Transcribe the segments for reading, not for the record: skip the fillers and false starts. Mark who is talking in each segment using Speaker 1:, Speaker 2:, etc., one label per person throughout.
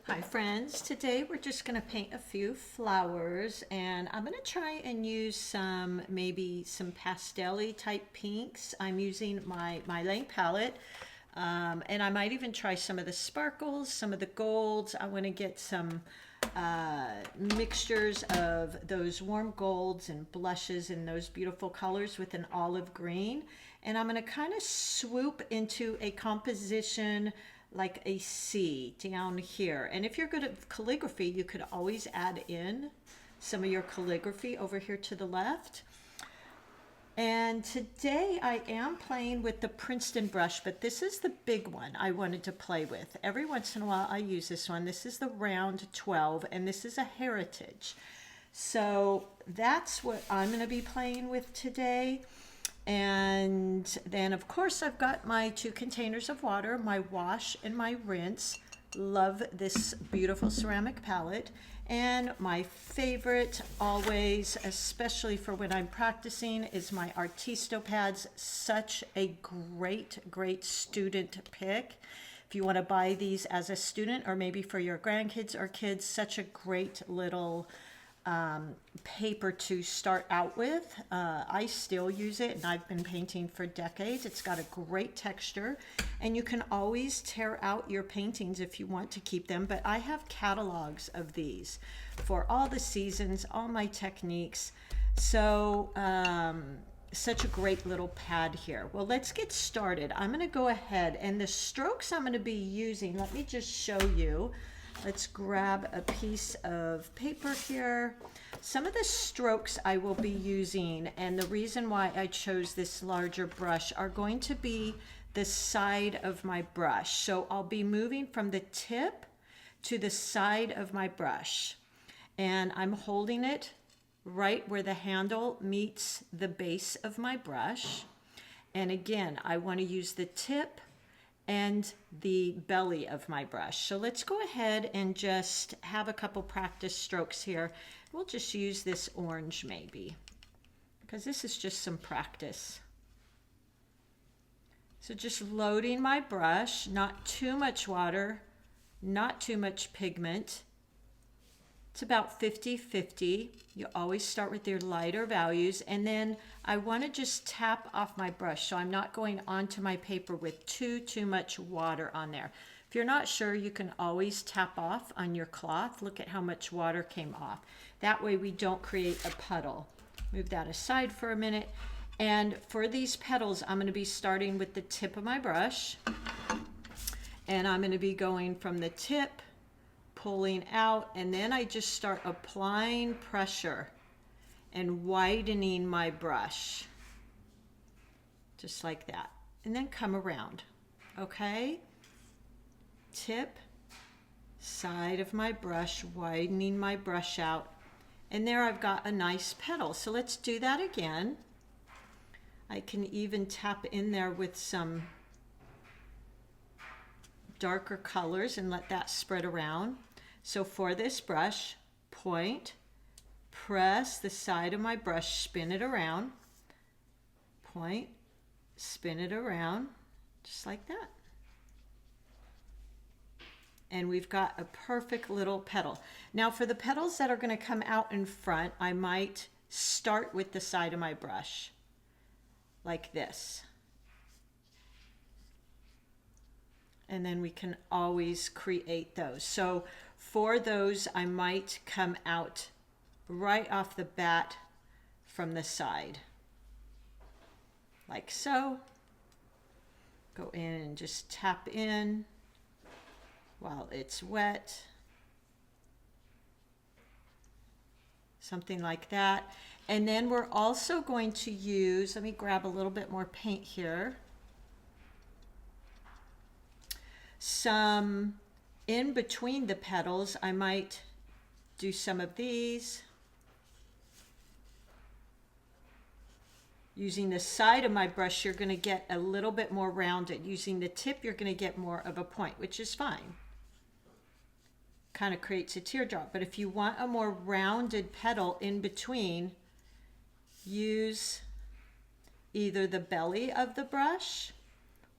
Speaker 1: Hi friends, today we're just going to paint a few flowers and I'm going to try and use maybe some pastel-y type pinks. I'm using my MeiLiang palette and I might even try some of the sparkles, some of the golds. I want to get some mixtures of those warm golds and blushes and those beautiful colors with an olive green. And I'm going to kind of swoop into a composition like a C down here. And if you're good at calligraphy, you could always add in some of your calligraphy over here to the left. And today I am playing with the Princeton brush, but this is the big one I wanted to play with. Every once in a while I use this one. This is the round 12 and this is a heritage. So that's what I'm going to be playing with today. And then of course I've got my 2 containers of water, my wash and my rinse. Love this beautiful ceramic palette. And my favorite always, especially for when I'm practicing, is my Artisto pads. Such a great student pick. If you want to buy these as a student or maybe for your grandkids or kids, such a great little paper to start out with. I still use it and I've been painting for decades. It's got a great texture and you can always tear out your paintings if you want to keep them, but I have catalogs of these for all the seasons, all my techniques. So such a great little pad here. Well, let's get started. I'm going to go ahead and the strokes I'm going to be using, let me just show you. Let's grab a piece of paper here. Some of the strokes I will be using, and the reason why I chose this larger brush, are going to be the side of my brush. So I'll be moving from the tip to the side of my brush. And I'm holding it right where the handle meets the base of my brush. And again, I want to use the tip and the belly of my brush. So let's go ahead and just have a couple practice strokes here. We'll just use this orange maybe, because this is just some practice. So just loading my brush, not too much water, not too much pigment. It's about 50-50. You always start with your lighter values, and then I want to just tap off my brush so I'm not going onto my paper with too much water on there. If you're not sure, you can always tap off on your cloth. Look at how much water came off. That way we don't create a puddle. Move that aside for a minute. And for these petals, I'm going to be starting with the tip of my brush, and I'm going to be going from the tip, pulling out, and then I just start applying pressure and widening my brush just like that, and then come around. Okay, tip, side of my brush, widening my brush out, and there I've got a nice petal. So let's do that again. I can even tap in there with some darker colors and let that spread around. So for this brush, point, press the side of my brush, spin it around, point, spin it around, just like that. And we've got a perfect little petal. Now for the petals that are going to come out in front, I might start with the side of my brush, like this. And then we can always create those. So for those, I might come out right off the bat from the side, like so. Go in and just tap in while it's wet. Something like that. And then we're also going to use, let me grab a little bit more paint here. Some in between the petals, I might do some of these. Using the side of my brush, you're going to get a little bit more rounded. Using the tip, you're going to get more of a point, which is fine. Kind of creates a teardrop. But if you want a more rounded petal in between, use either the belly of the brush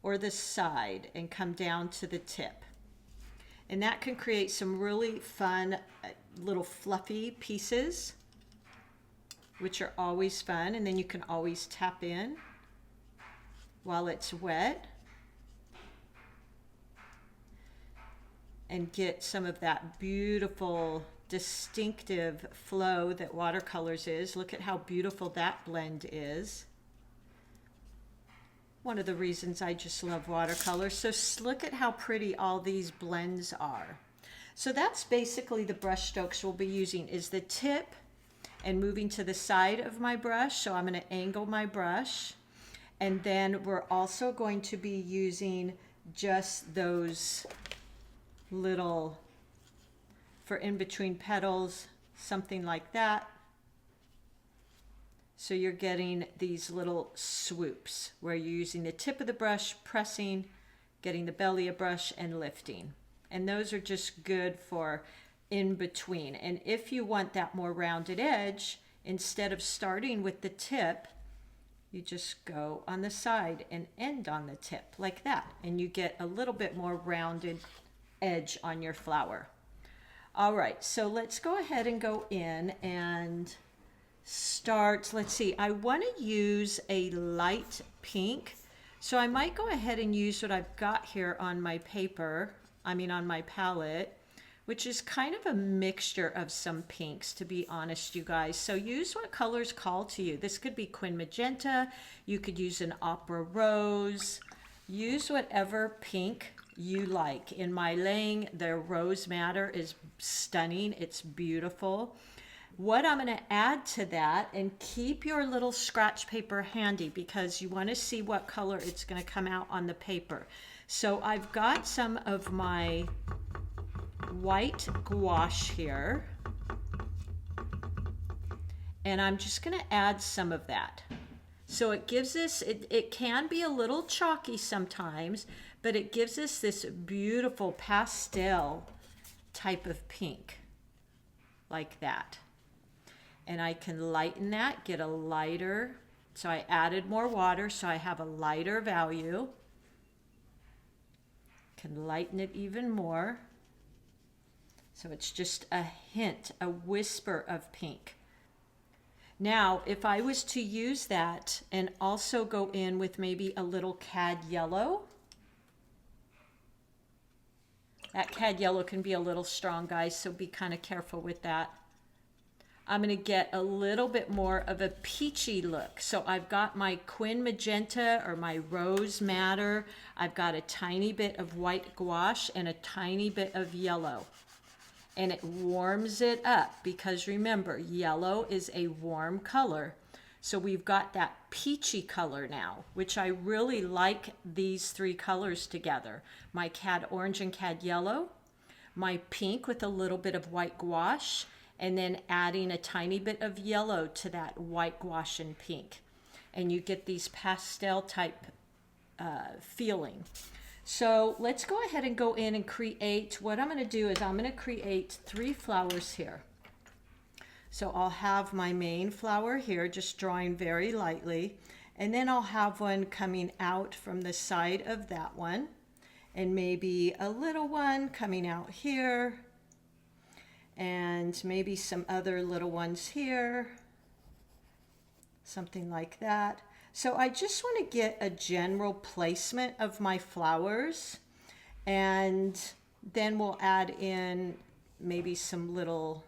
Speaker 1: or the side and come down to the tip. And that can create some really fun little fluffy pieces, which are always fun. And then you can always tap in while it's wet and get some of that beautiful distinctive flow that watercolors is. Look at how beautiful that blend is. One of the reasons I just love watercolor. So look at how pretty all these blends are. So that's basically the brush strokes we'll be using, is the tip and moving to the side of my brush. So I'm going to angle my brush. And then we're also going to be using just those little, for in between petals, something like that. So you're getting these little swoops where you're using the tip of the brush, pressing, getting the belly of brush and lifting. And those are just good for in between. And if you want that more rounded edge, instead of starting with the tip, you just go on the side and end on the tip like that. And you get a little bit more rounded edge on your flower. All right, so let's go ahead and go in and start. Let's see, I want to use a light pink. So I might go ahead and use what I've got here on my paper, on my palette, which is kind of a mixture of some pinks, to be honest, you guys. So use what colors call to you. This could be Quin Magenta. You could use an Opera Rose. Use whatever pink you like. In MeiLiang, their Rose Madder is stunning. It's beautiful. What I'm going to add to that, and keep your little scratch paper handy because you want to see what color it's going to come out on the paper. So I've got some of my white gouache here, and I'm just going to add some of that. So it gives us, it can be a little chalky sometimes, but it gives us this beautiful pastel type of pink like that. And I can lighten that, get a lighter. So I added more water, so I have a lighter value. Can lighten it even more. So it's just a hint, a whisper of pink. Now, if I was to use that and also go in with maybe a little cad yellow, that cad yellow can be a little strong, guys, so be kind of careful with that. I'm going to get a little bit more of a peachy look. So I've got my Quin Magenta or my Rose Madder. I've got a tiny bit of white gouache and a tiny bit of yellow. And it warms it up because remember, yellow is a warm color. So we've got that peachy color now, which I really like these three colors together. My cad orange and cad yellow, my pink with a little bit of white gouache, and then adding a tiny bit of yellow to that white gouache and pink. And you get these pastel type feeling. So let's go ahead and go in and create. What I'm going to do is I'm going to create 3 flowers here. So I'll have my main flower here, just drawing very lightly. And then I'll have one coming out from the side of that one. And maybe a little one coming out here. And maybe some other little ones here. Something like that. So I just want to get a general placement of my flowers, and then we'll add in maybe some little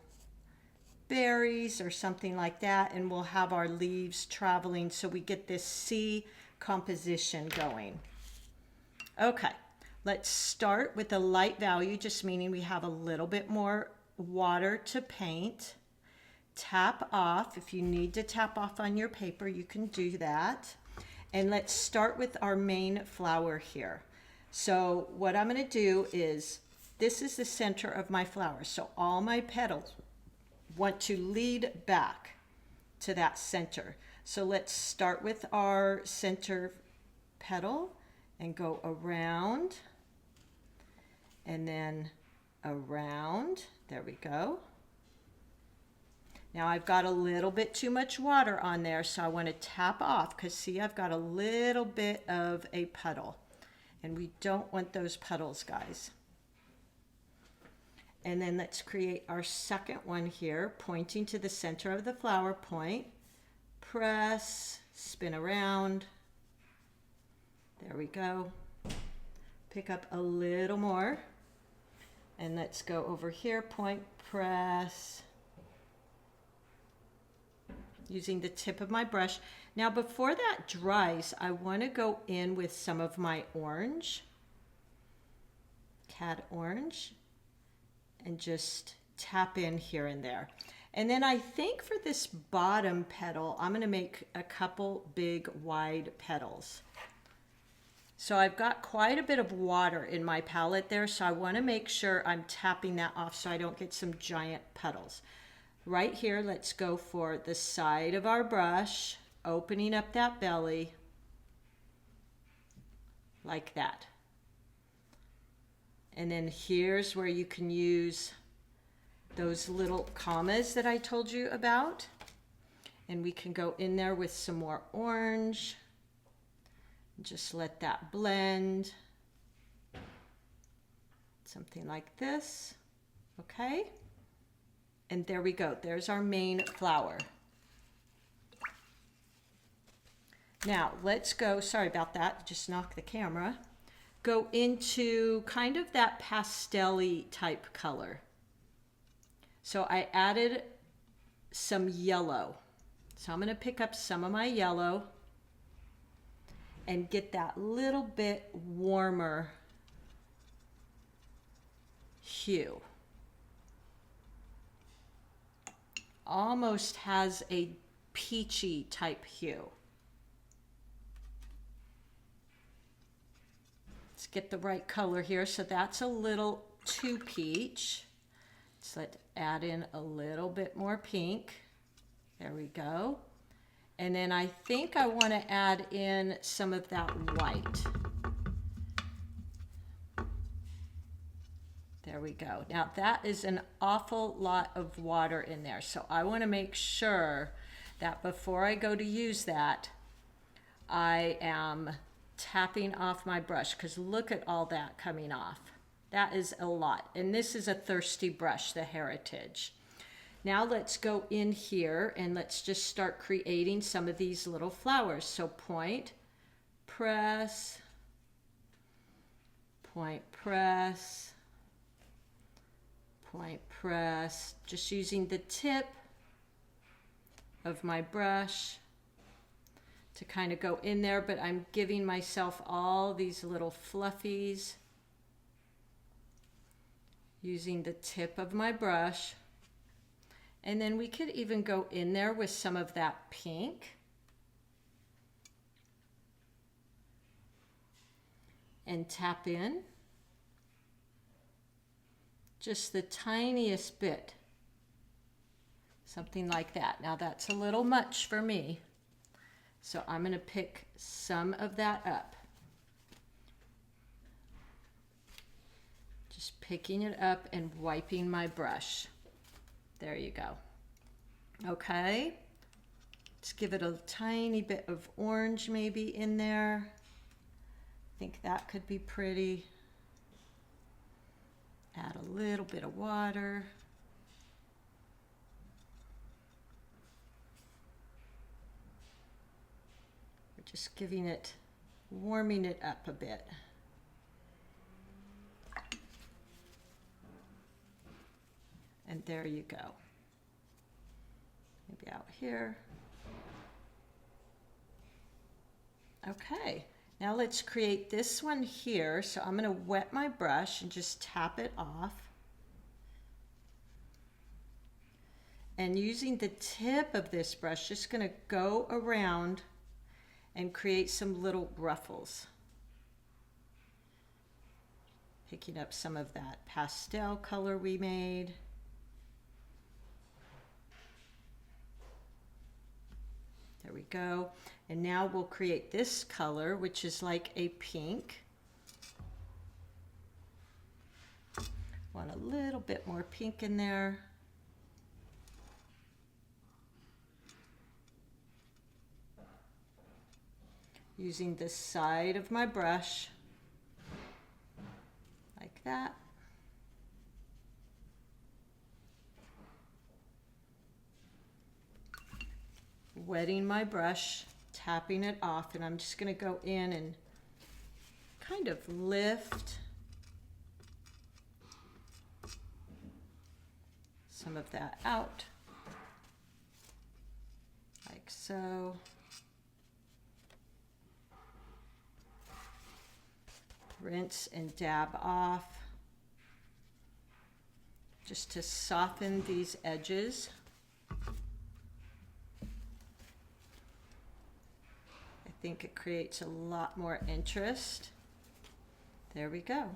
Speaker 1: berries or something like that, and we'll have our leaves traveling so we get this C composition going. Okay, let's start with a light value, just meaning we have a little bit more water to paint. Tap off. If you need to tap off on your paper, you can do that. And let's start with our main flower here. So what I'm going to do is, this is the center of my flower. So all my petals want to lead back to that center. So let's start with our center petal and go around and then around. There we go. Now I've got a little bit too much water on there, so I want to tap off because see, I've got a little bit of a puddle and we don't want those puddles, guys. And then let's create our second one here, pointing to the center of the flower point. Press, spin around. There we go. Pick up a little more. And let's go over here, point, press. Using the tip of my brush. Now before that dries, I want to go in with some of my orange, cad orange, and just tap in here and there. And then I think for this bottom petal, I'm going to make a couple big wide petals. So I've got quite a bit of water in my palette there, so I want to make sure I'm tapping that off so I don't get some giant petals. Right here, let's go for the side of our brush, opening up that belly like that. And then here's where you can use those little commas that I told you about. And we can go in there with some more orange. Just let that blend. Something like this, okay? And there we go, there's our main flower. Now let's go, sorry about that, just knocked the camera. Go into kind of that pastel-y type color. So I added some yellow. So I'm gonna pick up some of my yellow and get that little bit warmer hue. Almost has a peachy type hue. Let's get the right color here. So that's a little too peach. So let's add in a little bit more pink. There we go. And then I think I want to add in some of that white. There we go. Now that is an awful lot of water in there. So I want to make sure that before I go to use that, I am tapping off my brush, because look at all that coming off. That is a lot. And this is a thirsty brush, the Heritage. Now let's go in here and let's just start creating some of these little flowers. So point, press, point, press, point, press, just using the tip of my brush to kind of go in there, but I'm giving myself all these little fluffies using the tip of my brush. And then we could even go in there with some of that pink. And tap in. Just the tiniest bit. Something like that. Now that's a little much for me. So I'm going to pick some of that up. Just picking it up and wiping my brush. There you go. Okay. Let's give it a tiny bit of orange maybe in there. I think that could be pretty. Add a little bit of water. We're just giving it, warming it up a bit. And there you go. Maybe out here. Okay, now let's create this one here. So I'm gonna wet my brush and just tap it off. And using the tip of this brush, just gonna go around and create some little ruffles. Picking up some of that pastel color we made. There we go. And now we'll create this color, which is like a pink. Want a little bit more pink in there. Using the side of my brush, like that. wetting my brush, tapping it off, and I'm just going to go in and kind of lift some of that out, like so. Rinse and dab off, just to soften these edges. I think it creates a lot more interest. There we go.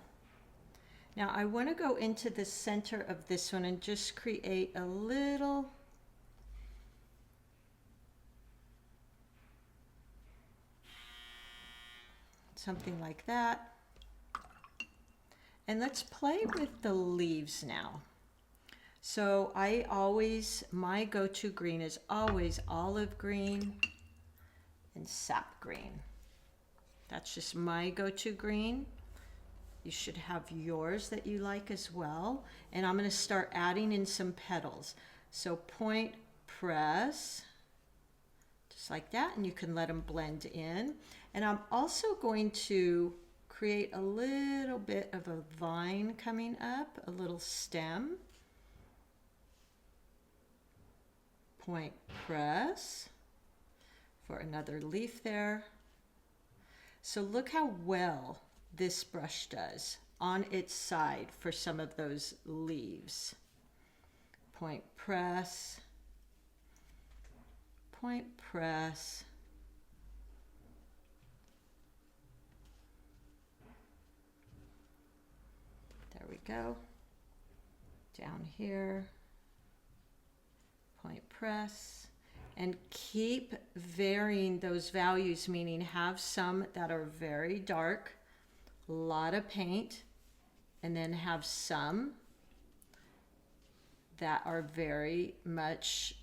Speaker 1: Now I want to go into the center of this one and just create a little something like that. And let's play with the leaves now. So my go-to green is always olive green and sap green. That's just my go-to green. You should have yours that you like as well. And I'm going to start adding in some petals. So point press, just like that, and you can let them blend in. And I'm also going to create a little bit of a vine coming up, a little stem. Point press for another leaf there. So look how well this brush does on its side for some of those leaves. Point press, point press. There we go. Down here, point press, and keep varying those values, meaning have some that are very dark, a lot of paint, and then have some that are very much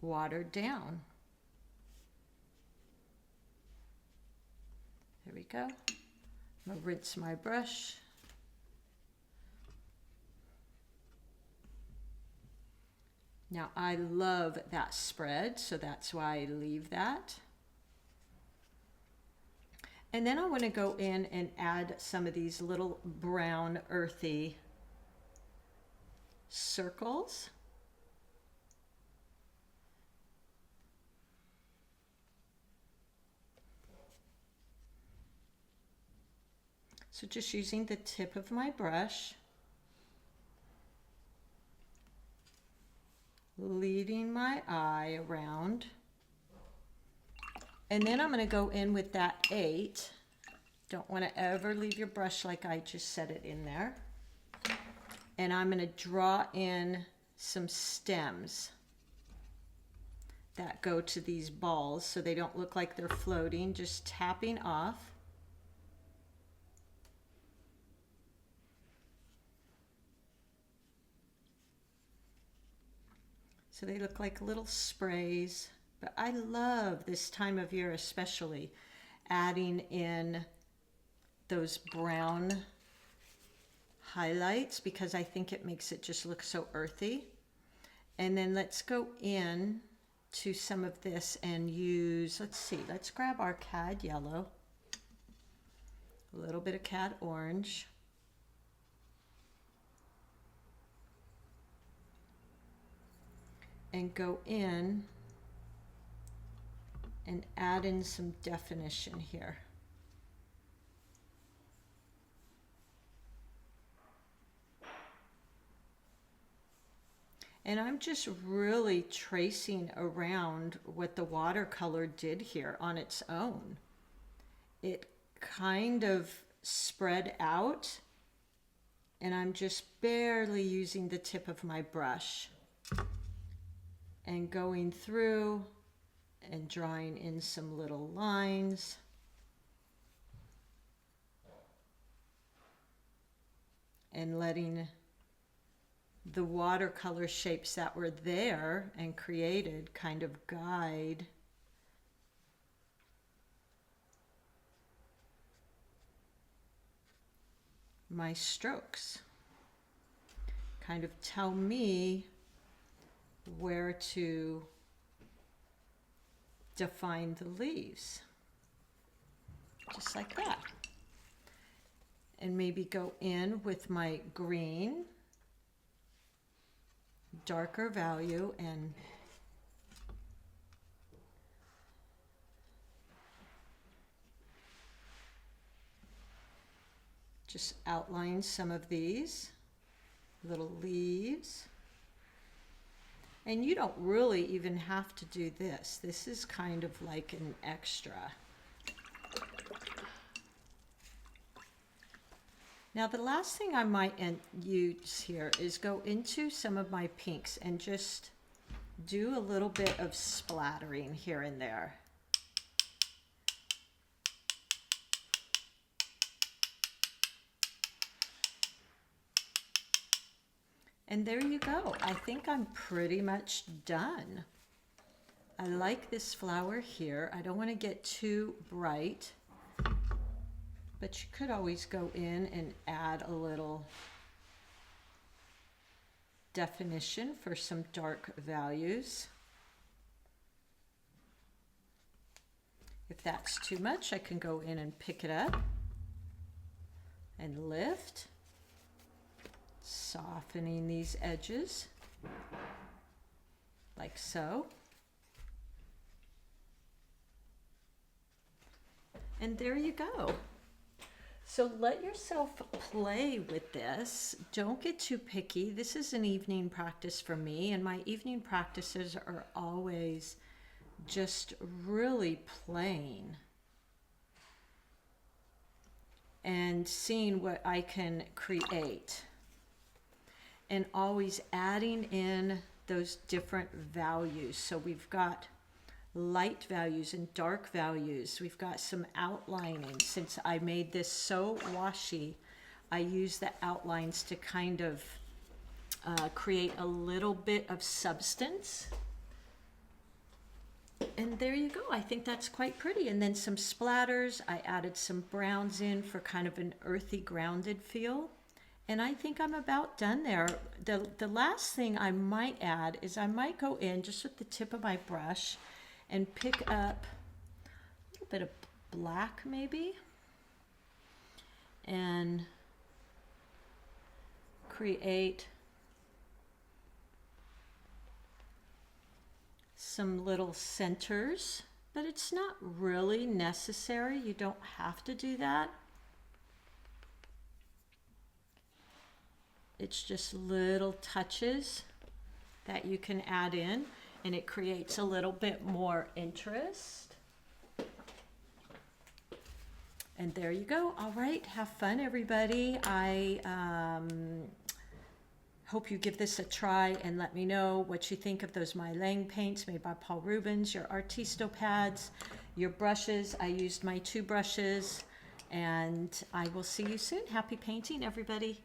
Speaker 1: watered down. There we go. I'm gonna rinse my brush. Now I love that spread, so that's why I leave that. And then I want to go in and add some of these little brown earthy circles. So just using the tip of my brush, leading my eye around. And then I'm going to go in with that 8. Don't want to ever leave your brush like I just set it in there. And I'm going to draw in some stems that go to these balls so they don't look like they're floating, just tapping off. So they look like little sprays. But I love this time of year especially adding in those brown highlights because I think it makes it just look so earthy. And then let's go in to some of this and use, let's grab our cad yellow, a little bit of cad orange. And go in and add in some definition here. And I'm just really tracing around what the watercolor did here on its own. It kind of spread out, and I'm just barely using the tip of my brush and going through and drawing in some little lines. And letting the watercolor shapes that were there and created kind of guide my strokes. Kind of tell me where to define the leaves, just like that. And maybe go in with my green, darker value, and just outline some of these little leaves. And you don't really even have to do this. This is kind of like an extra. Now the last thing I might use here is go into some of my pinks and just do a little bit of splattering here and there. And there you go. I think I'm pretty much done. I like this flower here. I don't want to get too bright, but you could always go in and add a little definition for some dark values. If that's too much, I can go in and pick it up and lift, softening these edges like so. And there you go. So let yourself play with this. Don't get too picky. This is an evening practice for me, and my evening practices are always just really playing and seeing what I can create, and always adding in those different values. So we've got light values and dark values. We've got some outlining. Since I made this so washy, I use the outlines to kind of create a little bit of substance. And there you go. I think that's quite pretty. And then some splatters. I added some browns in for kind of an earthy, grounded feel. And I think I'm about done there. The last thing I might add is I might go in just with the tip of my brush and pick up a little bit of black maybe, and create some little centers, but it's not really necessary. You don't have to do that. It's just little touches that you can add in, and it creates a little bit more interest. And there you go. All right, have fun, everybody. I hope you give this a try and let me know what you think of those MeiLang paints made by Paul Rubens, your Artisto pads, your brushes. I used my 2 brushes, and I will see you soon. Happy painting, everybody.